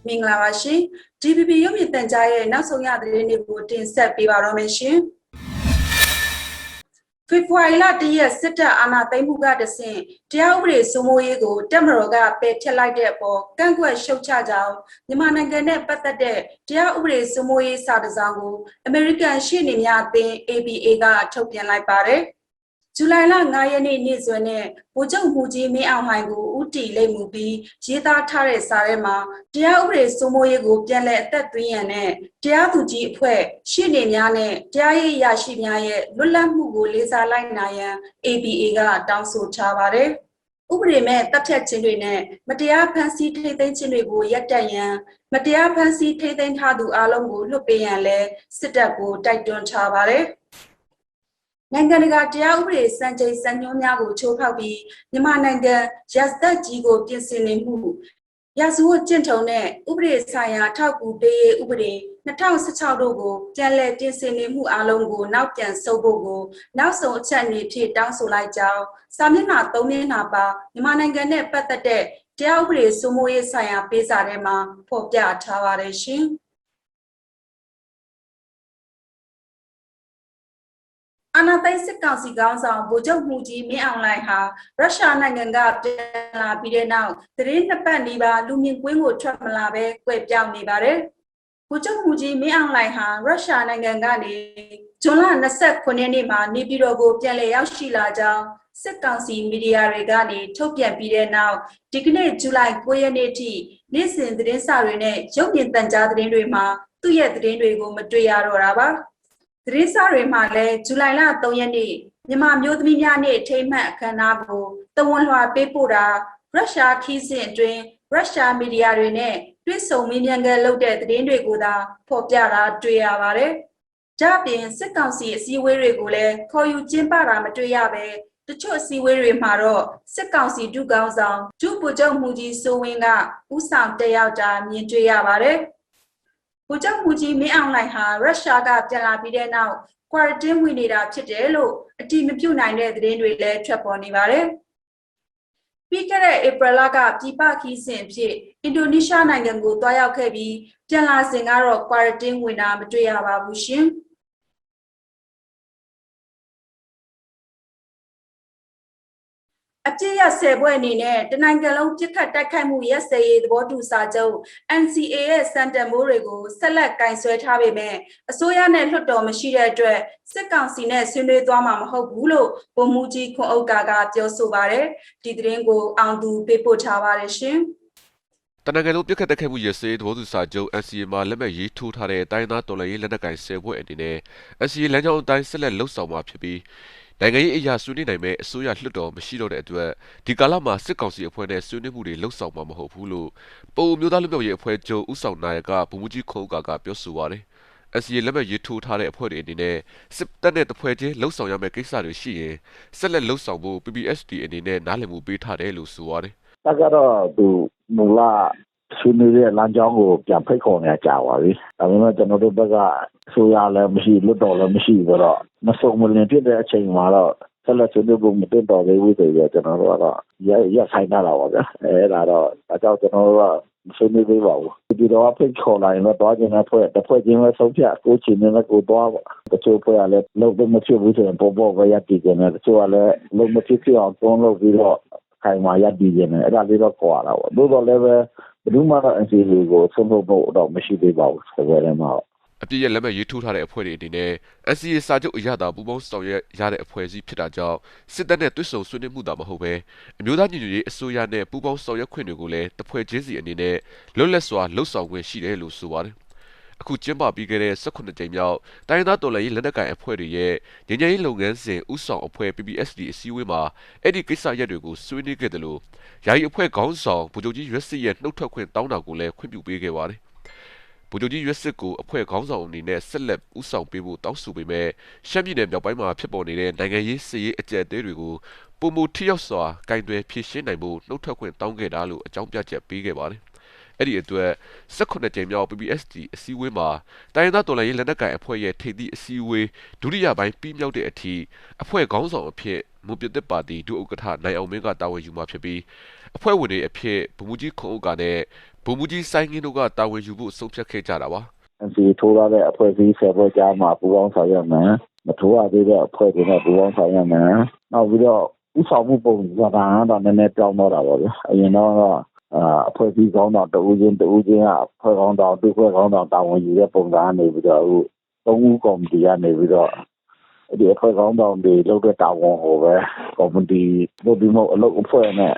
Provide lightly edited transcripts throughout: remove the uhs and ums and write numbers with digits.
မင်္ဂလာပါရှင် DPP ရုပ်မြင်သံကြားရဲ့နောက်ဆုံးရသတင်းတွေကိုတင်ဆက်ပေးပါတော့မယ်ရှင်ဖေဖော်ဝါရီလ1ရက်စစ်တပ်အာဏာသိမ်းမှုကတဆင့်တရားဥပဒေစိုးမိုးရေးကိုတပ်မတော်ကပယ်ဖျက်လိုက်တဲ့အပေါ်ကန့်ကွက်ရှုတ်ချကြောင်းမြန်မာနိုင်ငံနဲ့ပတ်သက်တဲ့တရားဥပဒေစိုးမိုးရေးစာတစောင်ကိုအမေရိကန်ရှေ့နေများအသင်း ABA ကထုတ်ပြန်လိုက်ပါတယ်ဇူလိုင်လ9ရက်နေ့နေ့စွဲနဲ့ဗိုလ်ချုပ်မှုကြီးမင်းအောင်လှိုင်ကိုဦးတီလိမ့်မှုပြီးရေးသားထားတဲ့စာထဲမှာတရားဥပဒေစိုးမိုးရေးကိုပြန်လည်အသက်သွင်းရန်နဲ့တရားသူကြီးအဖွဲ့ရှေ့နေများနဲ့တရားရေးအရာရှိများရဲ့လွတ်လပ်မှုကိုလေးစားလိုက်နာရန် ABA ကတောင်းဆိုထားပါတယ်ဥပဒေမဲ့တပ်ဖြတ်ခြင်းတွေနဲ့မတရားဖန်ဆီးထိသိမ်းခြင်းတွေကိုရပ်တန့်ရန်မတရားဖန်ဆီးထိသိမ်းထားသူအလုံးကိုလွှတ်ပေးရန်လည်းစစ်တပ်ကိုတိုက်တွန်းထားပါတယ်နိုင်ငံတကာတရားဥပဒေစံချိန်စံညွှန်းများကိုချိုးဖောက်ပြီးမြန်မာနိုင်ငံရာဇသက်ကြီးကိုပြင်ဆင်နေမှုရာဇဝတ်ကျင့်ထုံးနဲ့ဥပဒေဆိုင်ရာထောက်ကူပေးရေးဥပဒေ2016တို့ကိုပြန်လည်ပြင်ဆင်နေမှုအလုံးကိုနောက်ပြန်ဆုပ်ဖို့ကိုနောက်ဆုံးအချက်အနေဖြင့်တောင်းဆိုလိုက်ကြောင်းစာမျက်နှာ3မျက်နှာပါမြန်မာနိုင်ငံနဲ့ပတ်သက်တဲ့တရားဥပဒေစိုးမိုးရေးဆိုင်ရာပေးစာထဲမှာဖော်ပြထားပါတယ်ရှင်အာဏာသိမ်းစစ်ကောင်စီခေါင်းဆောင်ဗိုလ်ချုပ်မှုကြီးမင်းအောင်လှိုင်ဟာရုရှားနိုင်ငံကပြန်လာပြီးတဲ့နောက်သတင်းနှစ်ပတ်နီးပါးလူမြင်ကွင်းကိုထွက်မလာဘဲကွယ်ပြောင်းနေပါတယ်။ဗိုလ်ချုပ်မှုကြီးမင်းအောင်လှိုင်ဟာရုရှားနိုင်ငံကနေဇွန်လ29ရက်နေ့မှာနေပြည်တော်ကိုပြန်လည်ရောက်ရှိလာကြောင်းစစ်ကောင်စီမီဒီယာတွေကနေထုတ်ပြန်ပြီးတဲ့နောက်ဒီကနေ့ဇူလိုင်9ရက်နေ့ထိနေ့စဉ်သတင်းစာတွေနဲ့ရုပ်မြင်သံကြားသတင်းတွေမှာသူ့ရဲ့သတင်းတွေကိုမတွေ့ရတော့တာပါ။သတင်းစာတွေမှာလည်းဇူလိုင်လ3ရက်နေ့မြန်မာမျိုးသမီးများနေ့ထိမှတ်အခမ်းအနားကိုတဝန်လွှာပေးပို့တာရုရှားခီးစဉ်အတွင်းရုရှားမီဒီယာတွေနဲ့တွေ့ဆုံမေးမြန်းခန်းလုပ်တဲ့သတင်းတွေကိုသာဖော်ပြတာတွေ့ရပါတယ်။ဒါ့အပြင်စစ်ကောင်စီအစည်းအဝေးတွေကိုလည်းခေါ်ယူကျင်းပတာမတွေ့ရပဲတချို့အစည်းအဝေးတွေမှာတော့စစ်ကောင်စီဒုခေါင်းဆောင်ဒုဗိုလ်ချုပ်မှုကြီးစိုးဝင်းကဦးဆောင်တက်ရောက်တာမြင်တွေ့ရပါတယ်။ဗိုလ်ချုပ်မှုကြီးမင်းအောင်လှိုင်ဟာရုရှားကပြန်လာပြီးတဲ့နောက် quarantine ဝင်နေတာဖြစ်တယ်လို့အတည်မပြုနိုင်တဲ့သတင်းတွေလည်းထွက်ပေါ်နေပါတယ်။ပြီးခဲ့တဲ့ဧပြီလကပြည်ပခီးစဉ်အဖြစ်အင်ဒိုနီးရှားနိုင်ငံကိုတွားရောက်ခဲ့ပြီးပြန်လာစဉ်ကတော့ quarantine ဝင်တာမတွေ့ရပါဘူးရှင်။အပြည့်ရ10ဘွဲ့အနေနဲ့တနိုင်ငံလုံးပြစ်ခတ်တိုက်ခိုက်မှုရက်စဲရေးသဘောတူစာချုပ် NCA ရဲ့စံတန်ဖိုးတွေကိုဆက်လက်ကင်ဆွဲထားပေမဲ့အစိုးရနဲ့လွှတ်တော်မရှိတဲ့အတွက်စစ်ကောင်စီနဲ့ဆွေးနွေးသွားမှာမဟုတ်ဘူးလို့ဗိုလ်မှူးကြီးခွန်ဥက္ကာကပြောဆိုပါတယ်ဒီသတင်းကိုအောင်သူပေးပို့ထားပါတယ်ရှင်တနင်္ဂနွေလုံးပြစ်ခတ်တိုက်ခိုက်မှုရစဲသဘောတူစာချုပ် NCA မှာလက်မှတ်ရေးထိုးထားတဲ့တိုင်းသားတော်လှန်ရေးလက်နက်ကိုင်10ဘွဲ့အနေနဲ့ NCA လမ်းကြောင်းအတိုင်းဆက်လက်လှုပ်ဆောင်မှာဖြစ်ပြီးနိုင်ငံရေးအရာဆွေးနွေးနိုင်မဲ့အစိုးရလွှတ်တော်မရှိတော့တဲ့အတွက်ဒီကာလမှာစစ်ကောင်စီအဖွဲ့နဲ့ဆွေးနွေးမှုတွေလှုပ်ဆောင်မှာမဟုတ်ဘူးလို့ပုံမျိုးသားလူမျိုးရေးအဖွဲ့ချုပ်ဦးဆောင်နာယကဗိုလ်မှူးကြီးခုံးကပြောဆိုပါတယ်။ NCA လက်မှတ်ရေးထိုးထားတဲ့အဖွဲ့တွေအနေနဲ့စစ်တပ်နဲ့တဖွဲ့ချင်းလှုပ်ဆောင်ရမယ့်ကိစ္စတွေရှိရင်ဆက်လက်လှုပ်ဆောင်ဖို့ PPSD အနေနဲ့နားလည်မှုပေးထားတယ်လို့ဆိုပါတယ်။ဒါကတော့သူမူလဆွေးနွေးတဲ့လမ်းကြောင်းကိုပြန်ဖိတ်ခေါ်နေကြပါပြီ။ဒါပေမဲ့ကျွန်တော်တို့ဘက်ကအစိုးရလည်းမရှိလွတ်တော်လည်းမရှိဆိုတော့မစုံမလင်ဖြစ်တဲ့အချိန်မှာတော့ဆက်လက်ဆွေးနွေးဖို့မတင်တော်သေးဘူးဆိုတော့ကျွန်တော်တို့ကတော့ရက်ဆိုင်တာပါဗျာ။အဲ့ဒါတော့အကြောင်းကျွန်တော်တို့ကဆွေးနွေးသေးပါဘူး။ဒီတော့ဖိတ်ခေါ်လာရင်တော့တွားကျင်တဲ့ဖွဲ့တစ်ဖွဲ့ချင်းပဲဆုံးဖြတ်ကိုချင်တဲ့ကိုတွားပါ။တချို့ဖွဲ့ကလည်းလုံးမဖြစ်ဘူးဆိုရင်ပေါ်ပဲရပ်တည်ကြတယ်တချို့ကလည်းလုံးမဖြစ်အောင်တွန်းလုပ်ပြီးတော့ခိုင်မာရပ်တည်ကြတယ်အဲ့ဒါလေးတော့ခေါ်ရတာပေါ့။သို့တော်လည်းပဲဘယ်သူမှတော့ NCA ကိုဆုံးဖြတ်ဖို့တော့မရှိသေးပါဘူးဆိုကြတယ်မှာအပြည့်ရဲ့လက်မှတ်ရေးထိုးထားတဲ့အဖွဲ့တွေအနေနဲ့ NCA စာချုပ်အရသာပူးပေါင်းဆောင်ရွက်ရတဲ့အဖွဲ့အစည်းဖြစ်တာကြောင့်စစ်တပ်နဲ့တွဲဆုံဆွေးနွေးမှုတာမဟုတ်ပဲအမျိုးသားညီညွတ်ရေးအစိုးရနဲ့ပူးပေါင်းဆောင်ရွက်ခွင့်တွေကိုလည်းတစ်ဖွဲ့ချင်းစီအနေနဲ့လွတ်လပ်စွာလှုပ်ဆောင်ခွင့်ရှိတယ်လို့ဆိုပါတယ်။အခုကျင်းပပြီးခဲ့တဲ့18ကြိမ်မြောက်တိုင်းသားတော်လှန်ရေးလက်နက်ကိုင်အဖွဲ့တွေရဲ့ငြိမ်းချမ်းရေးလုပ်ငန်းစဉ်ဥဆောင်အဖွဲ့ PPSD အစည်းအဝေးမှာအဲ့ဒီကိစ္စရပ်တွေကိုဆွေးနွေးခဲ့တယ်လို့ယာယီအဖွဲ့ခေါင်းဆောင်ဗိုလ်ချုပ်ကြီးရွက်စစ်ရဲ့နှုတ်ထွက်ခွင့်တောင်းတာကိုလည်းခွင့်ပြုပေးခဲ့ပါတယ်။ဗိုလ်ချုပ်ကြီးရွက်စစ်ကိုအဖွဲ့ခေါင်းဆောင်အနေနဲ့ဆက်လက်ဥဆောင်ပေးဖို့တောင်းဆိုပေမဲ့ရှမ်းပြည်နယ်မြောက်ပိုင်းမှာဖြစ်ပေါ်နေတဲ့နိုင်ငံရေးစစ်ရေးအကြက်အသေးတွေကိုပုံမူထိရောက်စွာကင်တွယ်ဖြည့်ရှင်းနိုင်ဖို့နှုတ်ထွက်ခွင့်တောင်းခဲ့တာလို့အကြောင်းပြချက်ပေးခဲ့ပါတယ်။အဲ့ဒီအတွက်18ကြိမ်မြောက် PPSD အစည်းအဝေးမှာတိုင်းသားတော်လှန်ရေးလက်နက်ကိုင်အဖွဲ့ရဲ့ထိပ်သီးအစည်းအဝေးဒုတိယပိုင်းပြီးမြောက်တဲ့အထိအဖွဲ့ခေါင်းဆောင်အဖြစ်မွန်ပြည်သက်ပါတီဒုဥက္ကဋ္ဌနိုင်အောင်မင်းကတာဝန်ယူမှာဖြစ်ပြီးအဖွဲ့ဝင်တွေအဖြစ်ဗိုလ်မှူးကြီးခွန်ဥက္ကာနဲ့ ဗိုလ်မှူးကြီးစိုင်းငင်းတို့ကတာဝန်ယူဖို့ဆုံးဖြတ်ခဲ့ကြတာပါ NCA ထိုးရတဲ့အဖွဲ့အစည်း10ဖွဲ့ကြားမှာပူးပေါင်းဆောင်ရွက်မယ်မထိုးရသေးတဲ့အဖွဲ့တွေနဲ့ပူးပေါင်းဆောင်ရွက်မယ်နောက်ပြီးတော့ဥဆောင်မှုပုံစံကတော့နည်းနည်းပြောင်းတော့တာပါဗျအရင်တော့အဖွဲ့အစည်းကောင်းတော့တူးချင်းကဖွဲ့ကောင်းတော့တူဖွဲ့ကောင်းတော့တာဝန်ယူတဲ့ပုံစံနေပြီးတော့အခုသုံးဦးကော်မတီကနေပြီးတော့ဒီအဖွဲ့ကောင်းတော့ဒီလုပ်တဲ့တာဝန်ကိုပဲကော်မတီလုပ်ပြီးမှအလုပ်အဖွဲ့နဲ့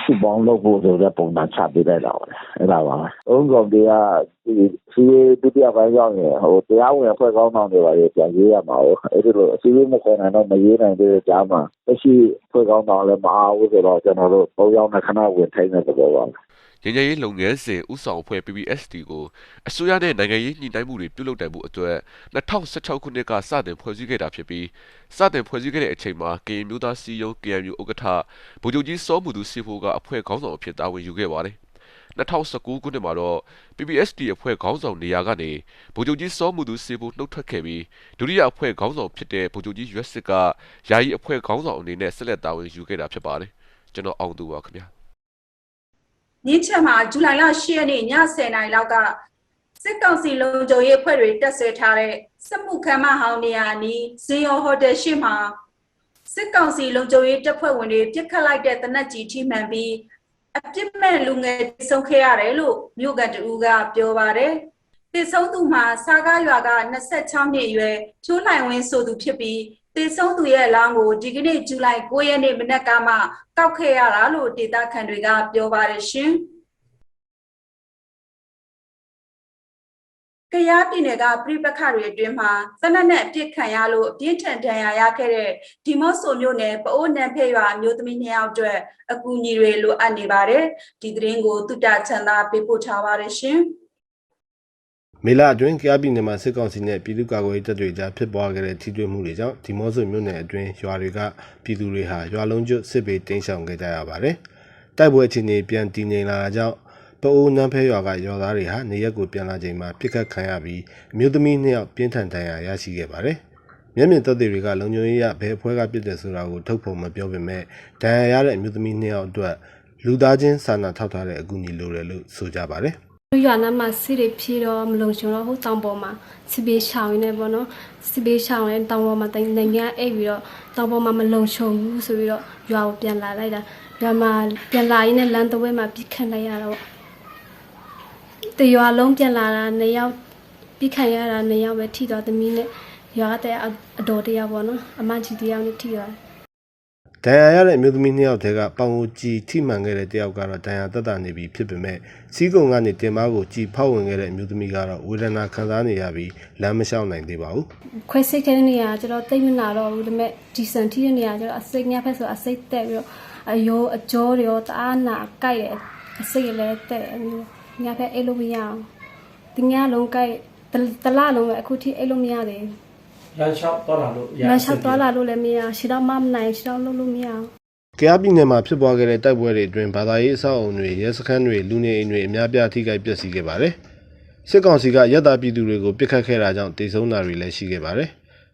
စုပေါင်းလုပ်ဖို့ဆိုတဲ့ပုံစံချပေးလိုက်တာပါအဲ့ဒါပါအုံးကောင်တွေကစီဒုတိယပိုင်းရောက်ရင်ဟိုတရားဝင်အဖွဲ့ကောင်းဆောင်တွေပါလေပြန်ရေးရမှာဟုတ်အဲ့ဒီလိုအစီအမခေါ်နိုင်တော့မရေးနိုင်တဲ့ကြားမှာတရှိအဖွဲ့ကောင်းဆောင်လည်းမအားဘူးဆိုတော့ကျွန်တော်တို့ပုံရောက်တဲ့ခဏဝင်ထိုင်နေကြပါ ငញ្ញရေးလုပ်ငန်းစဉ်ဥဆောင်အဖွဲ့ PPST ကိုအစိုးရနဲ့နိုင်ငံရေးညှိနှိုင်းမှုတွေပြုလုပ်နိုင်မှုအတွက်2016ခုနှစ်ကစတင်ဖွဲ့စည်းခဲ့တာဖြစ်ပြီးစတင်ဖွဲ့စည်းခဲ့တဲ့အချိန်မှာကရင်မျိုးသားစီယုံ KNU ဥက္ကဋ္ဌဗိုလ်ချုပ်ကြီးစောမှုသူစီဖိုကအဖွဲ့ခေါင်းဆောင်အဖြစ်တာဝန်ယူခဲ့ပါတယ်2019ခုနှစ်မှာတော့ PPST အဖွဲ့ခေါင်းဆောင်နေရာကနေဗိုလ်ချုပ်ကြီးစောမှုသူစီဖိုနှုတ်ထွက်ခဲ့ပြီးဒုတိယအဖွဲ့ခေါင်းဆောင်ဖြစ်တဲ့ဗိုလ်ချုပ်ကြီးရွက်စစ်ကယာယီအဖွဲ့ခေါင်းဆောင်အနေနဲ့ဆက်လက်တာဝန်ယူခဲ့တာဖြစ်ပါတယ်ကျွန်တော်အောင်သူပါခင်ဗျာမြင်းချက်မှာဇူလိုင်လ10ရက်နေ့ည10:00နာရီလောက်ကစစ်ကောင်စီလုံခြုံရေးအဖွဲ့တွေတက်ဆွဲထားတဲ့စစ်မှုခမ်းမဟောင်းနေရာနီးဇင်ယော်ဟိုတယ်ရှိမှာစစ်ကောင်စီလုံခြုံရေးတပ်ဖွဲ့ဝင်တွေပြစ်ခတ်လိုက်တဲ့တနက်ကြီးထိမှန်ပြီးအပြစ်မဲ့လူငယ်ဆုံးခဲ့ရတယ်လို့မြို့ကန်တူကပြောပါတယ်။တေဆုံးသူမှာစာကားရွာက26နှစ်အရွယ်ချိုးလှိုင်ဝင်းဆိုသူဖြစ်ပြီးတေဆုံးသူရဲ့အလောင်းကိုဒီကနေ့ဇူလိုင်9ရက်နေ့မနက်ကမှကောက်ခဲ့ရတာလို့ဒေသခံတွေကပြောပါတယ်ရှင်။ကယားပြည်နယ်ကပြည်ပခါတွေအတွင်းမှာသနက်နဲ့အပြစ်ခံရလို့အပြင်းထန်ဒဏ်ရာရခဲ့တဲ့ဒီမော့ဆိုမြို့နယ်ပအိုးနံဖဲရွာအမျိုးသမီး2ယောက်အတွက်အကူအညီတွေလိုအပ်နေပါတယ်။ဒီသတင်းကိုတုတချန်သာပေးပို့ထားပါတယ်ရှင်။မေလအတွင်းကယားပြည်နယ်မှာစစ်ကောင်စီနဲ့ပြည်သူ့ကာကွယ်ရေးတပ်တွေကြားဖြစ်ပွားခဲ့တဲ့ထိတွေ့မှုတွေကြောင့်ဒီမော့ဆိုမြို့နယ်အတွင်းရွာတွေကပြည်သူတွေဟာရွာလုံးကျွတ်စစ်ဘေးတိမ်းရှောင်ခဲ့ကြရပါတယ်။တိုက်ပွဲအခြေအနေပြန်တည်ငြိမ်လာတာကြောင့်ပအိုးနန်းဖဲရွာကရွာသားတွေဟာနေရက်ကိုပြန်လာချိန်မှာပြစ်ခတ်ခံရပြီးအမျိုးသမီး2ယောက်ပြင်းထန်ဒဏ်ရာရရှိခဲ့ပါတယ်။မျက်မြင်သက်သေတွေကလုံခြုံရေးရဘယ်အဖွဲ့ကပြစ်တယ်ဆိုတာကိုထုတ်ဖော်မပြောပေမဲ့ဒဏ်ရာရတဲ့အမျိုးသမီး2ယောက်အတွက်လူသားချင်းစာနာထောက်ထားတဲ့အကူအညီလိုတယ်လို့ဆိုကြပါတယ်။ရွာနာမှာစစ်တွေဖြီးတော့မလုံခြုံတော့ဟိုတောင်ပေါ်မှာစစ်ပေးရှောင်းနေပေါ့နော်စစ်ပေးရှောင်းရင်တောင်ပေါ်မှာနိုင်ငံအိပ်ပြီးတော့တောင်ပေါ်မှာမလုံခြုံဘူးဆိုပြီးတော့ရွာကိုပြန်လာလိုက်တာရွာမှာပြန်လာရင်းနဲ့လမ်းတစ်ဝဲမှာပြစ်ခတ်လိုက်ရတော့တရွာလုံးပြန်လာတာ2ယောက်ပြစ်ခတ်ရတာ2ယောက်ပဲထိတော့သမီးနဲ့ရွာကအတော်တယောက်ပေါ့နော်အမကြီးတယောက်နဲ့ထိရတယ်ဒဏ်ရာရတဲ့အမျိုးသမီး2ယောက်တည်းကပေါင်ကိုကြည်ထိမှန်ခဲ့တဲ့တယောက်ကတော့ဒဏ်ရာသက်သာနေပြီဖြစ်ပေမဲ့စီးကုံကနေတင်မားကိုကြည်ဖောက်ဝင်ခဲ့တဲ့အမျိုးသမီးကတော့ဝေဒနာခံစားနေရပြီးလမ်းမလျှောက်နိုင်သေးပါဘူးခွဲစိတ်ခဲ့တဲ့နေရာကျတော့တိတ်မနာတော့ဘူးဒါပေမဲ့ဒီစံထိတဲ့နေရာကျတော့အစိတ်ညဖက်ဆိုအစိတ်တက်ပြီးတော့အယိုးအကြောတွေရောတအားနာကြိုက်တယ်အစိတ်လည်းတက်ညဖက်အိတ်လို့မရအောင်ဒီညလုံးကြိုက်တလလုံးပဲအခုထိအိတ်လို့မရသေးလမ်းလျှောက်သွားလာလို့လည်းမရရှီတော့မနိုင်ရှီတော့လုပ်လို့မရအောင်ကယားပြည်နယ်မှာဖြစ်ပွားခဲ့တဲ့တိုက်ပွဲတွေအတွင်းဘာသာရေးအဆောက်အအုံတွေရဲစခန်းတွေလူနေအိမ်တွေအများပြားထိခိုက်ပျက်စီးခဲ့ပါတယ်စစ်ကောင်စီကရက်သားပြည်သူတွေကိုပစ်ခတ်ခဲ့တာကြောင့်တေဆုံးတာတွေလည်းရှိခဲ့ပါတယ်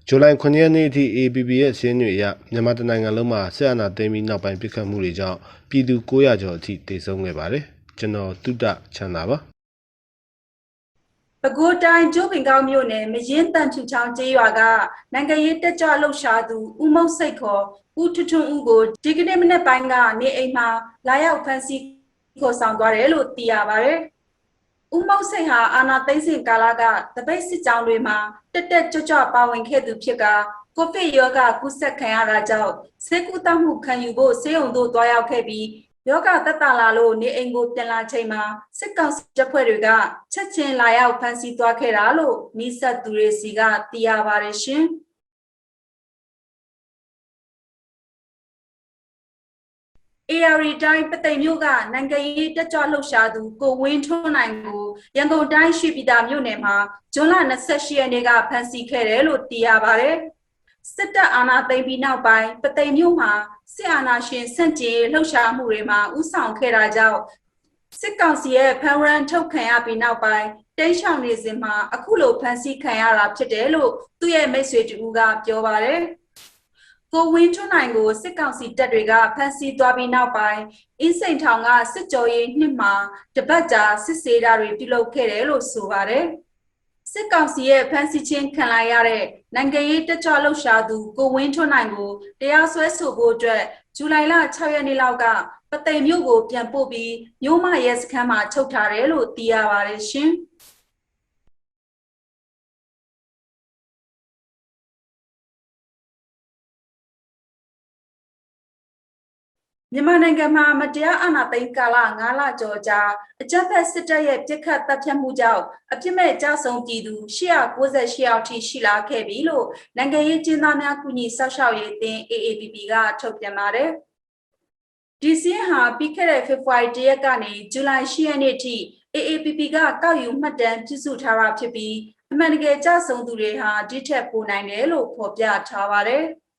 ဇူလိုင်9ရက်နေ့အထိ AAPP ရဲ့ရှင်းတွေအရမြန်မာတနိုင်ငံလုံးမှာဆက်အာဏာသိမ်းပြီးနောက်ပိုင်းပစ်ခတ်မှုတွေကြောင့်ပြည်သူ900ကျော်အထိတေဆုံးခဲ့ပါတယ်ကျွန်တော်တုဒချန်တာပါပဲခူးတိုင်းကျိုးပင်ကောက်မြို့နယ်မရင်တန်ချူချောင်းကျေးရွာကနိုင်ငံရေးတက်ကြွလှုပ်ရှားသူဦးမုတ်စိတ်ခေါ်ဦးထွန်းဦးကိုဒီကနေ့မနေ့ပိုင်းကနေအိမ်မှာလာရောက်ဖမ်းဆီးခေါ်ဆောင်သွားတယ်လို့သိရပါတယ်။ဦးမုတ်စိတ်ဟာအာနာသိန်းစင်ကာလကတပိတ်စစ်ကြောင်းတွေမှာတက်ကြွကြွပါဝင်ခဲ့သူဖြစ်ကကိုဗစ်ရောဂါကူးစက်ခံရတာကြောင့်ဆေးကုသမှုခံယူဖို့ဆေးရုံသို့သွားရောက်ခဲ့ပြီးယောဂသက်သာလာလို့နေအိမ်ကိုပြန်လာချိန်မှာစစ်ကောင်စီတပ်ဖွဲ့တွေကချက်ချင်းလာရောက်ဖမ်းဆီးသွားခဲ့တာလို့မိဆက်သူတွေစီကသိရပါတယ်ရှင်။ AR တိုင်းပသိမ်မြို့ကနိုင်ငံရေးတက်ကြွလှုပ်ရှားသူကိုဝင်းထွန်းနိုင်ကိုရန်ကုန်တိုင်းရှိပြည်သာမြို့နယ်မှာဇွန်လ28ရက်နေ့ကဖမ်းဆီးခဲ့တယ်လို့သိရပါတယ်။စစ်တပ်အာဏာသိမ်းပြီးနောက်ပိုင်းပသိမ်မြို့မှာစစ်အာဏာရှင်ဆန့်ကျင်လှုပ်ရှားမှုတွေမှာဥဆောင်ခဲ့တာကြောင့်စစ်ကောင်စီရဲ့ဖမ်းရန်ထုတ်ခံရပြီးနောက်ပိုင်းတိမ်းရှောင်နေစဉ်မှာအခုလိုဖမ်းဆီးခံရတာဖြစ်တယ်လို့သူ့ရဲ့မိတ်ဆွေတူကပြောပါတယ် ကိုဝင်းထွန်းနိုင်ကိုစစ်ကောင်စီတပ်တွေကဖမ်းဆီးသွားပြီးနောက်ပိုင်းအင်းစိန်ထောင်ကစစ်ကြောရေးနှစ်မှာတပတ်ကြာစစ်ဆေးတာတွေပြုလုပ်ခဲ့တယ်လို့ဆိုပါတယ်။စစ်ကောင်စီရဲ့ဖမ်းဆီးခြင်းခံလိုက်ရတဲ့နိုင်ငံရေးတက်ကြွလှုပ်ရှားသူကိုဝင်းထွန်းနိုင်ကိုတရားစွဲဆိုဖို့အတွက်ဇူလိုင်လ6ရက်နေ့လောက်ကပသိမ်မြို့ကိုပြန်ပို့ပြီးမြို့မရဲစခန်းမှာချုပ်ထားတယ်လို့သိရပါတယ်ရှင်။မြန်မာနိုင်ငံမှာမတရားအာဏာသိမ်းကာလ9လကျော်ကြာအကြမ်းဖက်စစ်တပ်ရဲ့ပြစ်ခတ်တပ်ဖြတ်မှုကြောင့်အပြစ်မဲ့ကြဆုံးပြည်သူ898ယောက်ထိရှိလာခဲ့ပြီလို့နိုင်ငံရေးကျင်းသားများကူညီဆောက်ရှောက်ရေးအသင်း AAPP ကထုတ်ပြန်ပါတယ်။ဒီစီဟာပြီးခဲ့တဲ့ဖေဖော်ဝါရီ1ရက်ကနေဇူလိုင်10ရက်နေ့ထိ AAPP ကကောက်ယူမှတ်တမ်းပြုစုထားတာဖြစ်ပြီးအမှန်တကယ်ကြဆုံးသူတွေဟာဒီထက်ပိုနိုင်တယ်လို့ဖော်ပြထားပါတယ်။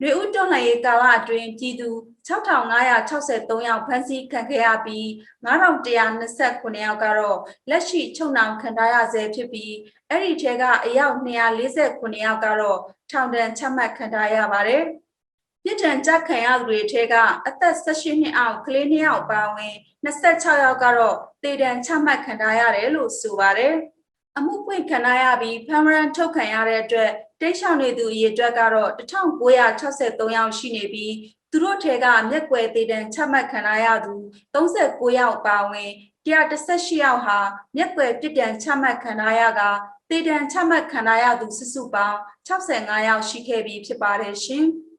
ຫນွေဥတော်လှန်ရေးကာလအတွင်းပြည်သူ6563ယောက်ဖမ်းဆီးခံခဲ့ရပြီး9129ယောက်ကတော့လက်ရှိချုပ်နှောင်ခံထားရဆဲဖြစ်ပြီးအဲ့ဒီထဲကအယောက်249ယောက်ကတော့ထောင်ဒဏ်ချမှတ်ခံထားရပါတယ်။ပြည်ထံကြခံရသူတွေထဲကအသက်18နှစ်အောက်ကလေး2ယောက်ပါဝင်26ယောက်ကတော့တေတံချမှတ်ခံထားရတယ်လို့ဆိုပါတယ်။အမှုပွင့်ခံရပြီးဖမ်းရန်ထုတ်ခံရတဲ့အတွက်တိတ်ဆောင်နေသူအရေအတွက်ကတော့1963ယောက်ရှိနေပြီးသူတို့ထဲကမျက်ကွယ်တေတံချမှတ်ခံရသူ39ယောက်ပါဝင်118ယောက်ဟာမျက်ကွယ်ပြစ်ဒဏ်ချမှတ်ခံရကတေတံချမှတ်ခံရသူစုစုပေါင်း65ယောက်ရှိခဲ့ပြီးဖြစ်ပါတယ်ရှင်။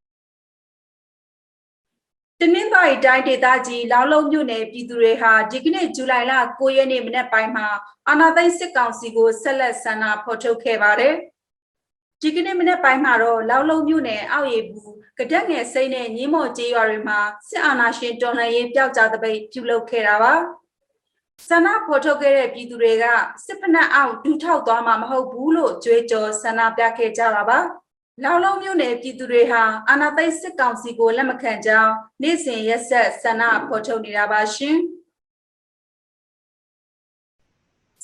တနင်္သာရီတိုင်းဒေသကြီးလောင်းလုံးမြို့နယ်ပြည်သူတွေဟာဒီကနေ့ဇူလိုင်လ9ရက်နေ့မနက်ပိုင်းမှာအာဏာသိမ်းစစ်ကောင်စီကိုဆက်လက်ဆန္ဒဖော်ထုတ်ခဲ့ပါတယ်။ဒီကနေ့မနက်ပိုင်းမှာတော့လောင်းလုံးမြို့နယ်အောက်ရည်ဘူးကဒက်ငယ်စိမ့်နဲ့ညင်းမော်ကျေးရွာတွေမှာစစ်အာဏာရှင်တော်လှန်ရေးပျောက်ကြားသပိတ်ပြုလုပ်ခဲ့တာပါ။ဆန္ဒဖော်ထုတ်ခဲ့တဲ့ပြည်သူတွေကစစ်ဖက်နှက်အောက်ဒူးထောက်သွားမှာမဟုတ်ဘူးလို့ကြွေးကြော်ဆန္ဒပြခဲ့ကြတာပါ။လောင်းလုံးမြို့နယ်ပြည်သူတွေဟာအာဏာသိမ်းစစ်ကောင်စီကိုလက်မခံကြောင်းနေ့စဉ်ရက်ဆက်ဆန္ဒဖော်ထုတ်နေတာပါရှင်။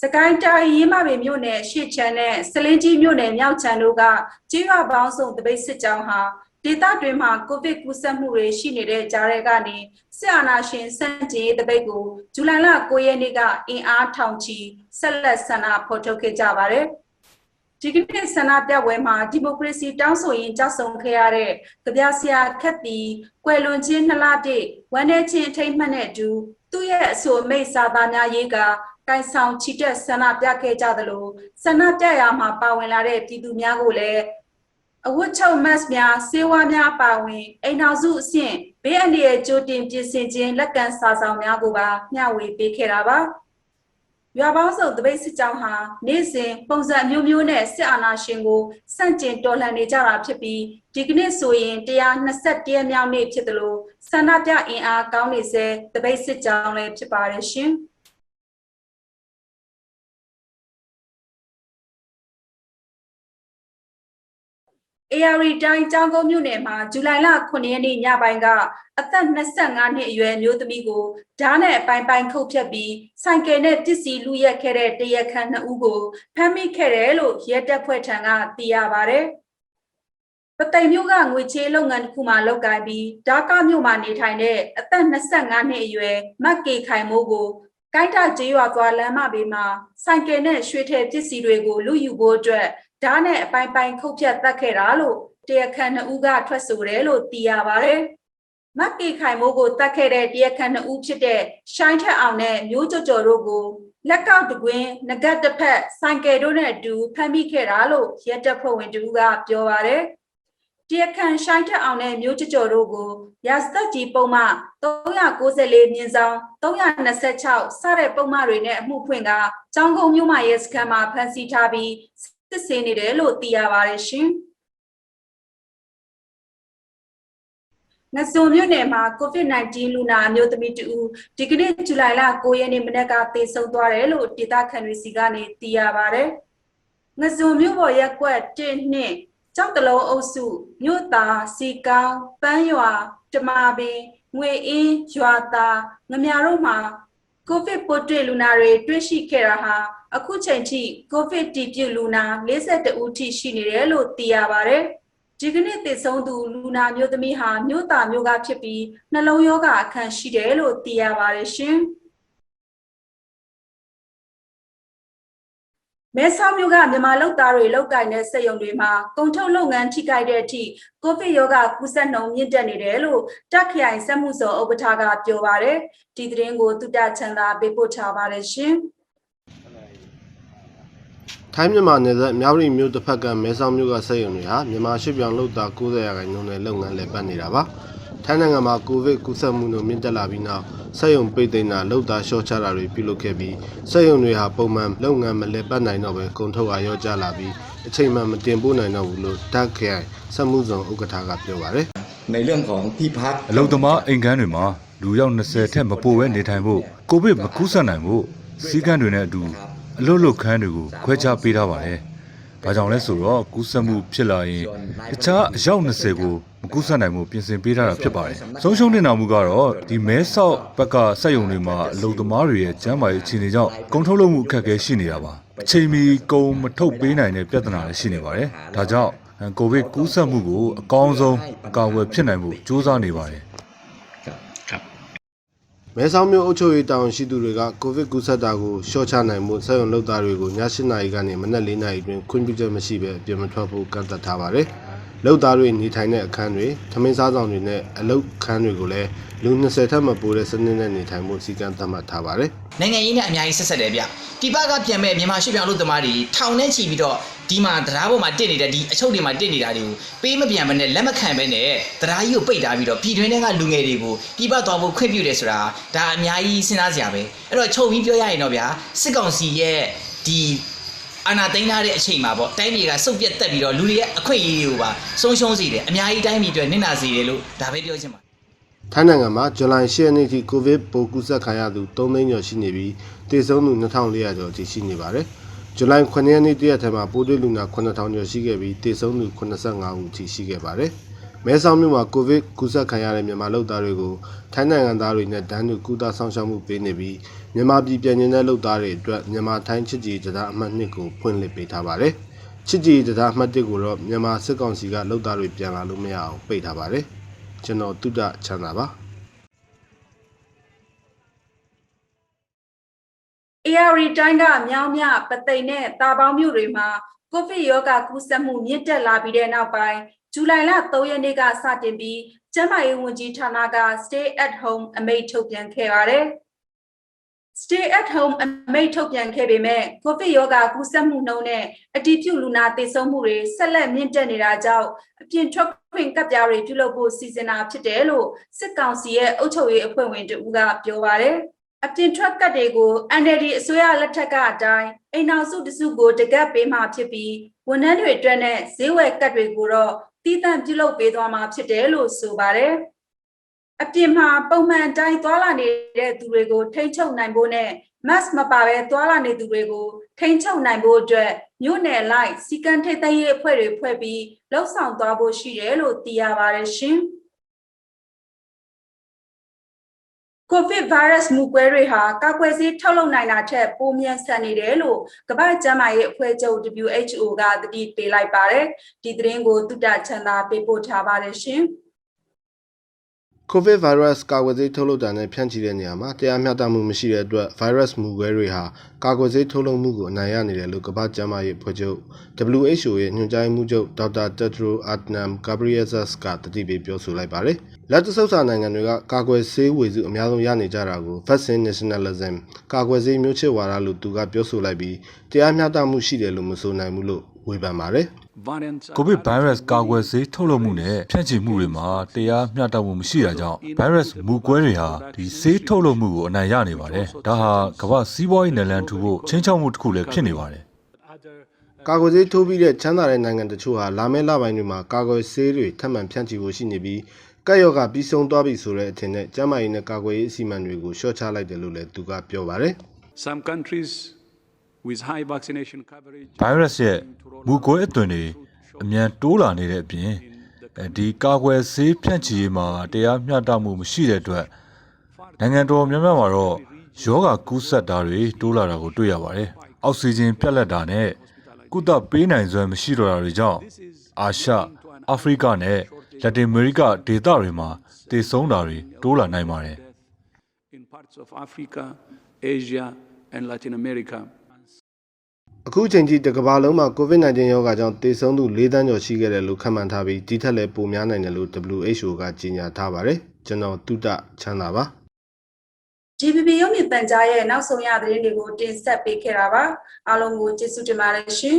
စကိုင်းတိုင်းရေးမပင်မြို့နယ်ရှေ့ချမ်းနဲ့စလင်းကြီးမြို့နယ်မြောက်ချမ်းတို့ကကျေးရွာပေါင်းစုံတပိတ်စစ်ကြောင်းဟာဒေသတွင်းမှာကိုဗစ်ကူးစက်မှုတွေရှိနေတဲ့ကြားထဲကနေစစ်အာဏာရှင်စန့်ကျင်ရေးတပိတ်ကိုဇူလိုင်လ9ရက်နေ့ကအင်အားထောင်ချီဆက်လက်ဆန္ဒဖော်ထုတ်ခဲ့ကြပါတယ်။ဒီကနေ့ဆန္ဒပြပွဲမှာဒီမိုကရေစီတောင်းဆိုရင်းကြောက်ဆုံခဲ့ရတဲ့ကြပြဆရာခက်တီကွယ်လွန်ခြင်း2လတည်းဝမ်းနည်းခြင်းအထိမ်းအမှတ်နဲ့အတူသူ့ရဲ့အဆိုအမိတ်စာသားများရေးကကိုင်ဆောင်ချီတက်ဆန္ဒပြခဲ့ကြသလိုဆန္ဒပြရာမှာပါဝင်လာတဲ့ပြည်သူများကိုလည်းအဝတ်ချုပ်မတ်များစေဝါများပါဝင်အိမ်တော်စုအဆင့်ဘေးအန္တရာယ်ကြိုတင်ပြင်ဆင်ခြင်းလက်ကန်စာဆောင်များကိုပါမျှဝေပေးခဲ့တာပါရွာပေါင်းစုံတပိတ်စစ်ကြောင်းဟာနေ့စဉ်ပုံစံမျိုးမျိုးနဲ့စစ်အာဏာရှင်ကိုစန့်ကျင်တော်လှန်နေကြတာဖြစ်ပြီးဒီကနေ့ဆိုရင်121ရက်မြောက်နေ့ဖြစ်တယ်လို့ဆန္ဒပြအင်အားကောင်းနေစေတပိတ်စစ်ကြောင်းလည်းဖြစ်ပါတယ်ရှင်။ AR တိုင်းကျောင်းကုန်းမြို့နယ်မှာဇူလိုင်လ9ရက်နေ့ညပိုင်းကအသက်25နှစ်အရွယ်မျိုးသမီးကိုဓာတ်နဲ့အပိုင်းပိုင်းခုတ်ဖြတ်ပြီးဆိုင်ကယ်နဲ့ပစ္စည်းလူရက်ခဲ့တဲ့တရားခံ2ဦးကိုဖမ်းမိခဲ့တယ်လို့ရဲတပ်ဖွဲ့ထံကသိရပါတယ်။ပသိမ်မြို့ကငွေချေးလုပ်ငန်းတစ်ခုမှာလုပ်ကိုင်ပြီးဒါကာမြို့မှာနေထိုင်တဲ့အသက်25နှစ်အရွယ်မတ်ကေခိုင်မိုးကိုကိုင်းတာကျေးရွာသွားလမ်းမဘေးမှာဆိုင်ကယ်နဲ့ရွှေထည်ပစ္စည်းတွေကိုလူယူဖို့အတွက်ဓာတ်နဲ့အပိုင်းပိုင်းခုတ်ဖြတ်တတ်ခဲ့တာလို့တရားခံ2ဦးကထွက်ဆိုတယ်လို့သိရပါတယ်။မတ်ကေခိုင်မိုးကိုတတ်ခဲ့တဲ့တရားခံ2ဦးဖြစ်တဲ့ရှိုင်းထက်အောင်နဲ့မျိုးကျော်ကျော်တို့ကိုလက်ကောက်တကွင်းငကတ်တစ်ဖက်ဆိုင်ကယ်တို့နဲ့အတူဖမ်းမိခဲ့တာလို့ရဲတပ်ဖွဲ့ဝင်တို့ကပြောပါတယ်။တရားခံရှိုင်းထက်အောင်နဲ့မျိုးကျော်ကျော်တို့ကိုရာဇသတ်ကြီးပုံမှ394မြင်းဆောင်326စတဲ့ပုံမှန်တွေနဲ့အမှုဖွင့်ကကျောင်းကုန်းမြို့မှာရဲစခန်းမှာဖမ်းဆီးထားပြီးစစ်ဆေးနေတယ်လို့သိရပါတယ်ရှင်။ငစုံမြို့နယ်မှာ COVID-19 လူနာအမျိုးသမီးတူဒီကနေ့ဇူလိုင်လ9ရက်နေ့မနက်ကသေဆုံးသွားတယ်လို့ဒေသခံတွေစီကနေသိရပါတယ်။ငစုံမြို့ပေါ်ရက်ကွက်1နှစ်ကျောက်တလုံးအုပ်စုမြို့သားစီကောင်းပန်းရွာတမာပင်ငွေအင်းရွာသားငမြတို့မှာကိုဗစ်ပိုးတွေ့လူနာတွေတွေ့ရှိခဲ့တာဟာအခုချိန်ထိကိုဗစ်တည်ပြုလူနာ42ဦးထိရှိနေတယ်လို့သိရပါတယ် ဒီကနေ့တည်ဆုံးသူလူနာမျိုးသမီးဟာမြို့သားမျိုးကဖြစ်ပြီးနှလုံးရောဂါအခန့်ရှိတယ်လို့သိရပါတယ်ရှင်မဲဆောက်မြို့ကမြန်မာလုပ်သားတွေလောက်ကင်တဲ့စက်ရုံတွေမှာကုန်ထုတ်လုပ်ငန်းထိခိုက်တဲ့အထိကိုဗစ်ရောဂါကူးစက်နှုန်းမြင့်တက်နေတယ်လို့တက်ခရိုင်စက်မှုဇုံဥက္ကဋ္ဌကပြောပါတယ်ဒီသတင်းကိုတုတချန်သာပေးပို့ထားပါတယ်ရှင်ထိုင်းမြန်မာနယ်စပ်မြောက်ရီမြို့တစ်ဖက်ကမဲဆောက်မြို့ကစက်ရုံတွေဟာမြန်မာရွှေ့ပြောင်းလုပ်သား90%နဲ့လုပ်ငန်းလည်ပတ်နေတာပါထိုင်းနိုင်ငံမှာကိုဗစ်ကူးစက်မှုနှုန်းမြင့်တက်လာပြီးနောက်စက်ရုံပိတ်သိမ်းတာလုပ်သားလျှော့ချတာတွေပြုလုပ်ခဲ့ပြီးစက်ရုံတွေဟာပုံမှန်လုပ်ငန်းမလည်ပတ်နိုင်တော့ဘဲကုန်ထုတ်အားရော့ကျလာပြီးအချိန်မှမတင်ပို့နိုင်တော့ဘူးလို့တက်ခရိုင်စက်မှုဇုံဥက္ကဋ္ဌကပြောပါတယ်ในเรื่องของที่พัก အလုံသမားအိမ်ခန်းတွေမှာလူရောက်20ထက်မပိုဘဲနေထိုင်ဖို့ကိုဗစ်မကူးစက်နိုင်ဖို့စီးကမ်းတွေနဲ့အတူအလုတ်လုတ်ခန်းတွေကိုခွဲခြားပေးထားပါတယ်။ဘာကြောင့်လဲဆိုတော့ကူးစက်မှုဖြစ်လာရင်တခြားအယောက်20ကိုမကူးစက်နိုင်မှုပြင်ဆင်ပေးထားတာဖြစ်ပါတယ်။ဆုံးရှုံးနေတာမှုကတော့ဒီမဲဆောက်ဘက်ကစက်ရုံတွေမှာအလုံသမားတွေရဲ့ကျန်းမာရေးအခြေအနေကြောင့်ကုန်ထုတ်လုပ်မှုအခက်အခဲရှိနေတာပါ။အချိန်မီကုန်မထုတ်ပေးနိုင်တဲ့ပြဿနာလည်းရှိနေပါတယ်။ဒါကြောင့်ကိုဗစ်ကူးစက်မှုကိုအကောင်းဆုံးအကာအကွယ်ဖြစ်နိုင်ဖို့ကြိုးစားနေပါတယ်မဲဆောက်မြို့အုပ်ချုပ်ရေးတာဝန်ရှိသူတွေကကိုဗစ်ကူးစက်တာကိုလျှော့ချနိုင်မှုစက်ရုံလုပ်သားတွေကိုည8:00 နာရီကနေမနက်4:00 နာရီတွင်ခွင့်ပြုချက်မရှိဘဲအပြင်မထွက်ဖို့ကန့်သတ်ထားပါတယ်။လုပ်သားတွေနေထိုင်တဲ့အခန်းတွေထမင်းစားဆောင်တွေနဲ့အလုပ်ခန်းတွေကိုလည်းလူ20ထက်မပိုတဲ့စနစ်နဲ့နေထိုင်မှုစည်းကမ်းသတ်မှတ်ထားပါတယ်။နိုင်ငံရေးနဲ့အများကြီးဆက်ဆက်တယ်ဗျ။ဒီဘက်ကပြန်မဲ့မြန်မာရွှေ့ပြောင်းလုပ်သမားတွေထောင်နဲ့ချီပြီးတော့ဒီမှာတရားပေါ်မှာတက်နေတဲ့ဒီအချုပ်တွေမှာတက်နေတာတွေကိုပေးမပြန်မနဲ့လက်မခံဘဲနဲ့တရားကြီးကိုပိတ်ထားပြီးတော့ပြည်တွင်းထဲကလူငယ်တွေကိုပြည်ပသွားဖို့ခွင့်ပြုတယ်ဆိုတာဒါအများကြီးစဉ်းစားစရာပဲ။အဲ့တော့ချုပ်ပြီးပြောရရင်တော့ဗျာစစ်ကောင်စီရဲ့ဒီအာဏာသိမ်းထားတဲ့အချိန်မှာပေါ့တိုင်းပြည်ကစုပ်ပြတ်တက်ပြီးတော့လူတွေရဲ့အခွင့်အရေးတွေကိုပါဆုံးရှုံးစေတယ်အများကြီးတိုင်းပြည်အတွက်နစ်နာစေတယ်လို့ဒါပဲပြောချင်ပါထိုင်းနိုင်ငံမှာဇူလိုင်10 ရက်နေ့ထိကိုဗစ်ပိုးကူးစက်ခံရသူ3 သိန်းကျော်ရှိနေပြီးသေဆုံးသူ2400ကျော်အထိရှိနေပါတယ်။ဇူလိုင်9 ရက်နေ့တရက်ထဲမှာပိုးတွေ့လူနာ9000ကျော်ရှိခဲ့ပြီးသေဆုံးသူ85ဦးအထိရှိခဲ့ပါတယ်။မဲဆောက်မြို့မှာကိုဗစ်ကူးစက်ခံရတဲ့မြန်မာလုပ်သားတွေကိုထိုင်းနိုင်ငံသားတွေနဲ့တန်းတူကုသဆောင်ရှောက်မှုပေးနေပြီးမြန်မာပြည်ပြည်년တဲ့လုပ်သားတွေအတွက်မြန်မာထိုင်းချစ်ကြည်တရားအမှတ်2ကိုဖွင့်လှစ်ပေးထားပါတယ်။ချစ်ကြည်တရားအမှတ်1ကိုတော့မြန်မာစစ်ကောင်စီကလုပ်သားတွေပြန်လာလို့မရအောင်ပိတ်ထားပါတယ်။ကျွန်တော်တုဒ္ဒချမ်းသာပါAR တိုင်းကမြောင်းမြပသိမ်နဲ့တာပေါင်းမြို့တွေမှာကိုဗစ်ရောဂါကူးစက်မှုမြင့်တက်လာပြီးတဲ့နောက်ပိုင်းဇူလိုင်လ3 ရက်နေ့ကစတင်ပြီးကျန်းမာရေးဝန်ကြီးဌာနက Stay at Home အမိန့်ထုတ်ပြန်ခဲ့ပါတယ်။ Stay at Home အမိန့်ထုတ်ပြန်ခဲ့ပေမဲ့ကိုဗစ်ရောဂါကူးစက်မှုနှုန်းနဲ့အတည်ပြုလူနာသေဆုံးမှုတွေဆက်လက်မြင့်တက်နေတာကြောင့်အပြင်ထွက်ခွင့်ကပ်ပြားတွေပြုလုပ်ဖို့စီစဉ်တာဖြစ်တယ်လို့စစ်ကောင်စီရဲ့အုပ်ချုပ်ရေးအဖွဲ့ဝင်တို့ကပြောပါတယ်။အပြင်ထွက်ကတ်တွေကို NLD အစိုးရလက်ထက်ကအတိုင်းအိမ်နောက်စုတစုကိုတကတ်ပေးမှဖြစ်ပြီးဝန်ထမ်းတွေအတွက်နဲ့ဈေးဝယ်ကတ်တွေကိုတော့တည်တံ့ပြုလုပ်ပေးသွားမှာဖြစ်တယ်လို့ဆိုပါတယ်။အပြင်မှာပုံမှန်တိုင်းသွာလာနေတဲ့သူတွေကိုထိန်းချုပ်နိုင်ဖို့နဲ့ mask မပါဘဲသွာလာနေသူတွေကိုထိန်းချုပ်နိုင်ဖို့အတွက်မြို့နယ်လိုက်စီကံထိပ်သိမ်းရေးအဖွဲ့တွေဖွဲ့ပြီးလှုပ်ဆောင်သွားဖို့ရှိတယ်လို့သိရပါတယ်ရှင်။ COVID virus မူကွဲတွေဟာကာကွယ်ဆေးထုတ်လုပ်နိုင်တာထက်ပိုမြန်ဆန်နေတယ်လို့ကမ္ဘာ့ကျန်းမာရေးအဖွဲ့ချုပ် WHO ကသတိပေးလိုက်ပါတယ်။ဒီသတင်းကိုတုတချန်သာပေးပို့ထားပါတယ်ရှင်။ COVID virus ကာကွယ်ဆေးထုတ်လုပ်တာနဲ့ဖြန့်ချိတဲ့နေရာမှာတရားမျှတမှုမရှိတဲ့အတွက် virus မူကွဲတွေဟာကာကွယ်ဆေးထုတ်လုပ်မှုကိုအနိုင်ရနေတယ်လို့ကမ္ဘာ့ကျန်းမာရေးအဖွဲ့ချုပ် WHO ရဲ့ညွှန်ကြားရေးမှူးချုပ်ဒေါက်တာ Tedros Adhanom Ghebreyesus ကသတိပေးပြောဆိုလိုက်ပါတယ်။လက်တဆုပ်စာနိုင်ငံတွေကကာကွယ်ဆေးဝေစုအများဆုံးရနေကြတာကို Vaccine Nationalism ကာကွယ်ဆေးမျိုးချစ်ဝါဒလို့သူကပြောဆိုလိုက်ပြီးတရားမျှတမှုရှိတယ်လို့မဆိုနိုင်ဘူးလို့ဝေဖန်ပါတယ်။ ကိုဗစ်ဗိုင်းရပ်စ်ကာကွယ်ဆေးထုတ်လုပ်မှုနဲ့ဖြန့်ချိမှုတွေမှာတရားမျှတမှုမရှိတာကြောင့်ဗိုင်းရပ်စ်မူကွဲတွေဟာဒီဆေးထုတ်လုပ်မှုကိုအနိုင်ရနေပါတယ်။ဒါဟာကမ္ဘာစီးပွားရေးနယ်လမ်းထူဖို့ချင်းချောက်မှုတစ်ခုလည်းဖြစ်နေပါတယ်။ကာကွယ်ဆေးထိုးပြီးတဲ့ချမ်းသာတဲ့နိုင်ငံတချို့ဟာလာမယ့်လပိုင်းတွေမှာကာကွယ်ဆေးတွေထပ်မံဖြန့်ချိဖို့ရှိနေပြီးကပ်ရောဂါပြီးဆုံးသွားပြီဆိုတဲ့အထင်နဲ့ကျန်းမာရေးနဲ့ကာကွယ်ရေးအစီအမံတွေကိုလျှော့ချလိုက်တယ်လို့လည်းသူကပြောပါတယ်။ Some countries with high vaccination coverage ဗိုင်းရပ်စ်ရဲ့မူကွဲအသွင်တွေအမြန်တိုးလာနေတဲ့အပြင်ဒီကာကွယ်ဆေးဖြန့်ချိရေးမှာတရားမျှတမှုမရှိတဲ့အတွက်နိုင်ငံတော်များများမှာတော့ယောဂကူးစက်တာတွေတိုးလာတာကိုတွေ့ရပါတယ်။အောက်ဆီဂျင်ပြတ်လတ်တာနဲ့ကုသပေးနိုင်စွမ်းမရှိတော့တာတွေကြောင့်အာရှ အာဖရိကနဲ့လက်တင်အမေရိကဒေသတွေမှာတည်ဆုံးတာတွေတိုးလာနိုင်ပါတယ် in parts of Africa, Asia, and Latin America. အခုချိန်ထိတစ်ကမ္ဘာလုံးမှာ COVID-19 ရောဂါကြောင့်သေဆုံးသူ4 သန်းကျော်ရှိခဲ့တယ်လို့ခန့်မှန်းထားပြီးဒီထက်လည်းပိုများနိုင်တယ်လို့ WHO ကကြေညာထားပါတယ်ကျွန်တော်တုဒ္ဒချမ်းသာပါ GBB ရုပ်မြင်သံကြားရဲ့နောက်ဆုံးရသတင်းတွေကိုတင်ဆက်ပေးခဲ့တာပါအားလုံးကိုကျေးဇူးတင်ပါတယ်ရှင်